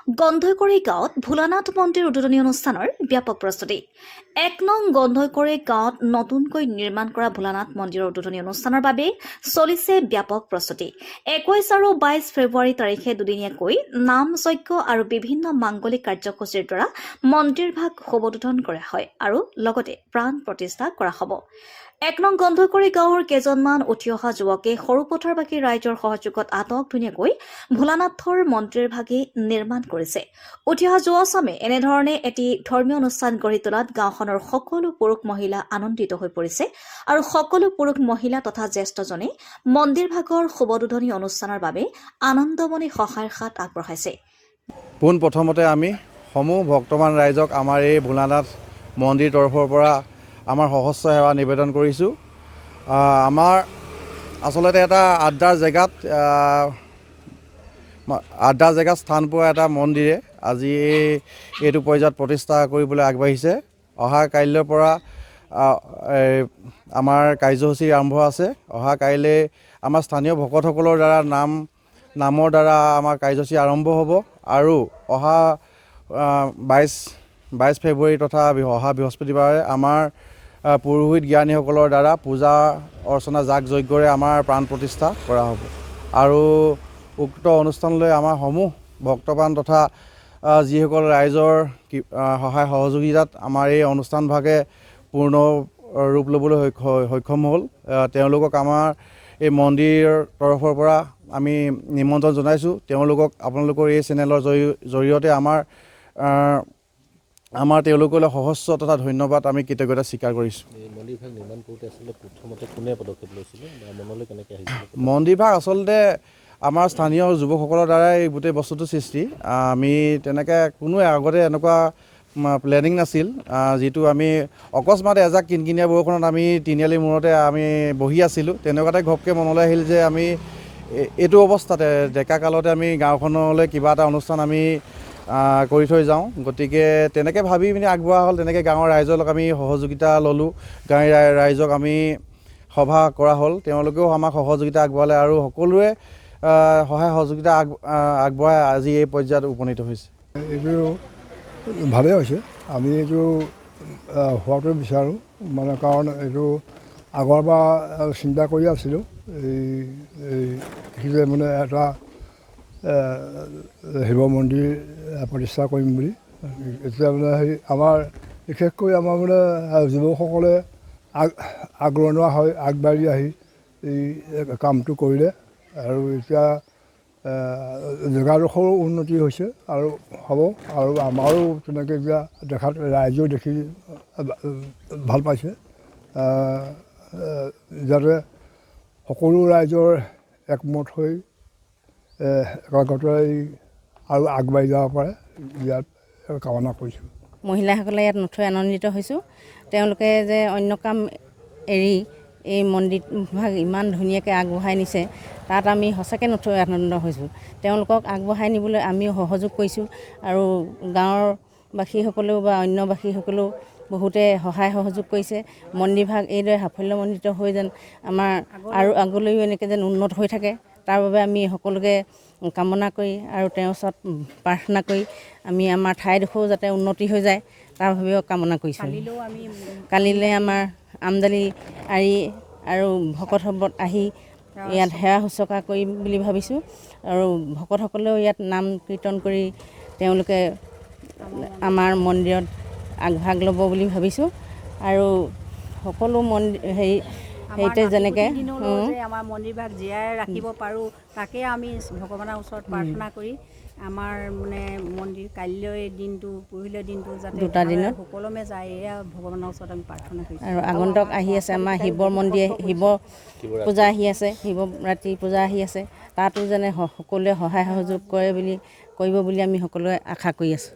গন্ধৈকৰী গাঁৱত ভোলানাথ মন্দিৰ উদ্বোধনী অনুষ্ঠানৰ ব্যাপক প্ৰস্তুতি ১ নং গন্ধৈকৰী গাঁৱত নতুনকৈ নিৰ্মাণ কৰা ভোলানাথ মন্দিৰৰ উদ্বোধনী অনুষ্ঠানৰ বাবে চলিছে ব্যাপক প্ৰস্তুতি ২১ আৰু ২২ ফেব্ৰুৱাৰী তাৰিখে দুদিনীয়াকৈ নাম যজ্ঞ আৰু বিভিন্ন মাংগলিক কাৰ্যসূচীৰ দ্বাৰা মন্দিৰভাগ শুভোদ্বোধন কৰা হয় আৰু লগতে প্ৰাণ প্ৰতিষ্ঠা কৰা হ'ব ১ নং গন্ধৈকৰী গাঁৱৰ কেইজনমান উঠি অহা যুৱকে সৰুপথাৰবাসী ৰাইজৰ সহযোগত আটক-ধুনীয়াকৈ ভোলানাথৰ মন্দিৰভাগি নিৰ্মাণ কৰিছে। উঠি অহা যুৱচামে এনেধৰণে এটি ধৰ্মীয় অনুষ্ঠান গঢ়ি তোলাত গাঁওখনৰ সকলো পুৰুষ-মহিলা আনন্দিত হৈ পৰিছে আৰু সকলো পুৰুষ-মহিলা তথা জ্যেষ্ঠজনে মন্দিৰভাগৰ শুভোদ্বোধনী অনুষ্ঠানৰ বাবে আনন্দমনে সহায়ৰ হাত আগবঢ়াইছে। পোনপ্ৰথমতে আমি সমূহ ভক্তমান ৰাইজক আমাৰ এই ভোলানাথ মন্দিৰ তৰফৰ পৰা আমাৰ সহস্ৰ সেৱা নিবেদন কৰিছোঁ। আমাৰ আচলতে এটা আড্ডাৰ জেগাত স্থান পোৱা এটা মন্দিৰে আজি এইটো পৰ্যায়ত প্ৰতিষ্ঠা কৰিবলৈ আগবাঢ়িছে। অহা কাইলৈৰ পৰা আমাৰ কাৰ্যসূচী আৰম্ভ আছে। অহা কাইলৈ আমাৰ স্থানীয় ভকতসকলৰ দ্বাৰা নামৰ দ্বাৰা আমাৰ কাৰ্যসূচী আৰম্ভ হ'ব আৰু অহা ২২ ফেব্ৰুৱাৰী তথা অহা বৃহস্পতিবাৰে আমাৰ পুৰোহিত জ্ঞানীসকলৰ দ্বাৰা পূজা অৰ্চনা যাগ যজ্ঞৰে আমাৰ প্ৰাণ প্ৰতিষ্ঠা কৰা হ'ব আৰু উক্ত অনুষ্ঠানলৈ আমাৰ সমূহ ভক্তপ্ৰাণ তথা যিসকল ৰাইজৰ সহায় সহযোগিতাত আমাৰ এই অনুষ্ঠানভাগে পূৰ্ণ ৰূপ ল'বলৈ সক্ষম হ'ল, তেওঁলোকক আমাৰ এই মন্দিৰৰ তৰফৰ পৰা আমি নিমন্ত্ৰণ জনাইছোঁ। তেওঁলোকক আপোনালোকৰ এই চেনেলৰ জৰিয়তে আমাৰ তেওঁলোকলৈ সহস্ৰ তথা ধন্যবাদ আমি কৃতজ্ঞতা স্বীকাৰ কৰিছোঁ। মন্দিৰভাগ নিৰ্মাণ কৰোঁতে আচলতে প্ৰথমতে কোনে পদক্ষেপ লৈছিলে বা মনলৈ কেনেকৈ আহিছিলে? মন্দিৰভাগ আচলতে আমাৰ স্থানীয় যুৱকসকলৰ দ্বাৰাই গোটেই বস্তুটো সৃষ্টি। আমি তেনেকৈ কোনো আগতে এনেকুৱা প্লেনিং নাছিল, যিটো আমি অকস্মাতে এজাক কিনকিনীয়া বৰষুণত আমি তিনিআলিৰ মূৰতে আমি বহি আছিলোঁ। তেনেকুৱাতে ঘপকৈ মনলৈ আহিল যে আমি এইটো অৱস্থাতে ডেকা কালতে আমি গাঁওখনলৈ কিবা এটা অনুষ্ঠান আমি কৰি থৈ যাওঁ। গতিকে তেনেকৈ ভাবি পিনি আগবঢ়া হ'ল। তেনেকৈ গাঁৱৰ ৰাইজৰ লগত আমি সহযোগিতা ল'লোঁ। গাঁৱৰ ৰাইজক আমি সভা কৰা হ'ল, তেওঁলোকেও আমাক সহযোগিতা আগবঢ়ালে আৰু সকলোৱে সহায় সহযোগিতা আগবঢ়াই আজি এই পৰ্যায়ত উপনীত হৈছে। এইটো ভালেই হৈছে। আমি এইটো হোৱাটো বিচাৰোঁ, কাৰণ এইটো আগৰবাৰ চিন্তা কৰি আছিলোঁ এই এটা শিৱ মন্দিৰ প্ৰতিষ্ঠা কৰিম বুলি। এতিয়া আমাৰ বিশেষকৈ আমাৰ যুৱকসকলে আগৰণুৱা হৈ আগবাঢ়ি আহি এই কামটো কৰিলে আৰু এতিয়া জেগাডোখৰো উন্নতি হৈছে আৰু হ'ব আৰু আমাৰো তেনেকৈ এতিয়া দেখাত ৰাইজেও দেখি ভাল পাইছে। যাতে সকলো ৰাইজৰ একমত হৈ একাগ্ৰতাৰে আৰু আগবাঢ়ি যাব পাৰে, ইয়াত কামনা কৰিছোঁ। মহিলাসকলে ইয়াত নথৈ আনন্দিত হৈছোঁ। তেওঁলোকে যে অন্য কাম এৰি এই মন্দিৰভাগ ইমান ধুনীয়াকৈ আগবঢ়াই নিছে, তাত আমি সঁচাকৈ নথৈ আনন্দ হৈছোঁ। তেওঁলোকক আগবঢ়াই নিবলৈ আমিও সহযোগ কৰিছোঁ আৰু গাঁৱৰ বাসীসকলেও বা অন্য বাসীসকলেও বহুতে সহায় সহযোগ কৰিছে। মন্দিৰভাগ এইদৰে সাফল্যমণ্ডিত হৈ যেন আমাৰ আৰু আগলৈও এনেকৈ যেন উন্নত হৈ থাকে, তাৰ বাবে আমি সকলোকে কামনা কৰি আৰু তেওঁৰ ওচৰত প্ৰাৰ্থনা কৰি আমি আমাৰ ঠাইডোখৰো যাতে উন্নতি হৈ যায় তাৰ বাবেও কামনা কৰিছোঁ। কালিলৈ আমাৰ আমদালি আৰি আৰু ভকতসকল আহি ইয়াত সেৱা শুশ্ৰূষা কৰিম বুলি ভাবিছোঁ আৰু ভকতসকলেও ইয়াত নাম কীৰ্তন কৰি তেওঁলোকে আমাৰ মন্দিৰত আগভাগ ল'ব বুলি ভাবিছোঁ আৰু সকলো হেৰিতে যেনেকৈ আমাৰ মন্দিৰভাগ জীয়াই ৰাখিব পাৰোঁ, তাকে আমি ভগৱানৰ ওচৰত প্ৰাৰ্থনা কৰি আমাৰ মন্দিৰ কাইলৈ দিনটো পৰহিলৈ দিনটো যাতে দুটা দিনত সুকলমে যায়, এয়া ভগৱানৰ ওচৰত আমি প্ৰাৰ্থনা কৰিছোঁ। আৰু আগন্তুক আহি আছে আমাৰ শিৱৰ মন্দিৰ, শিৱ পূজা আহি আছে, শিৱৰাত্ৰি পূজা আহি আছে, তাতো যেনে সকলোৱে সহায় সহযোগ কৰিব বুলি আমি সকলোৱে আশা কৰি আছোঁ।